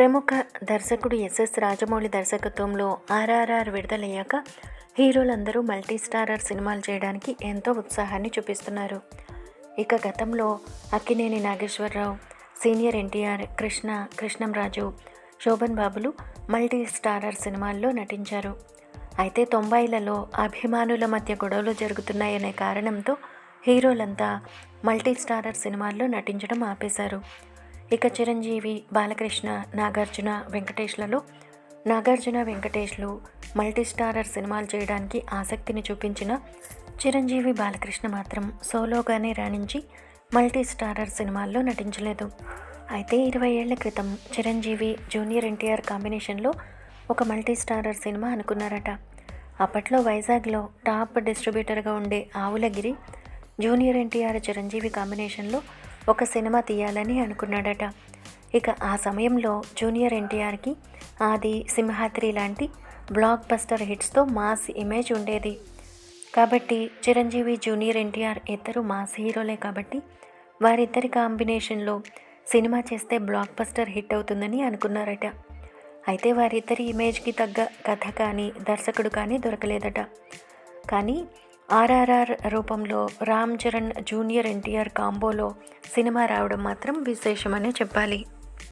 ప్రముఖ దర్శకుడు ఎస్ఎస్ రాజమౌళి దర్శకత్వంలో ఆర్ఆర్ఆర్ విడుదలయ్యాక హీరోలందరూ మల్టీ స్టారర్ సినిమాలు చేయడానికి ఎంతో ఉత్సాహాన్ని చూపిస్తున్నారు. ఇక గతంలో అక్కినేని నాగేశ్వరరావు, సీనియర్ ఎన్టీఆర్, కృష్ణంరాజు, శోభన్ బాబులు మల్టీ స్టారర్ సినిమాల్లో నటించారు. అయితే 90లలో అభిమానుల మధ్య గొడవలు జరుగుతున్నాయనే కారణంతో హీరోలంతా మల్టీ స్టారర్ సినిమాల్లో నటించడం ఆపేశారు. ఇక చిరంజీవి, బాలకృష్ణ, నాగార్జున, వెంకటేష్లలో నాగార్జున, వెంకటేష్లు మల్టీ స్టారర్ సినిమాలు చేయడానికి ఆసక్తిని చూపించిన చిరంజీవి, బాలకృష్ణ మాత్రం సోలోగానే రాణించి మల్టీ స్టారర్ సినిమాల్లో నటించలేదు. అయితే 20 ఏళ్ల క్రితం చిరంజీవి, జూనియర్ ఎన్టీఆర్ కాంబినేషన్లో ఒక మల్టీ స్టారర్ సినిమా అనుకున్నారట. అప్పట్లో వైజాగ్లో టాప్ డిస్ట్రిబ్యూటర్గా ఉండే ఆవులగిరి జూనియర్ ఎన్టీఆర్, చిరంజీవి కాంబినేషన్లో ఒక సినిమా తీయాలని అనుకున్నాడట. ఇక ఆ సమయంలో జూనియర్ ఎన్టీఆర్కి ఆది, సింహాద్రి లాంటి బ్లాక్ బస్టర్ హిట్స్తో మాస్ ఇమేజ్ ఉండేది. కాబట్టి చిరంజీవి, జూనియర్ ఎన్టీఆర్ ఇద్దరు మాస్ హీరోలే కాబట్టి వారిద్దరి కాంబినేషన్లో సినిమా చేస్తే బ్లాక్ బస్టర్ హిట్ అవుతుందని అనుకున్నారట. అయితే వారిద్దరి ఇమేజ్కి తగ్గ కథ కానీ దర్శకుడు కానీ దొరకలేదట. కానీ ఆర్ఆర్ఆర్ రూపంలో రామ్ చరణ్, జూనియర్ ఎన్టీఆర్ కాంబోలో సినిమా రావడం మాత్రం విశేషమనే చెప్పాలి.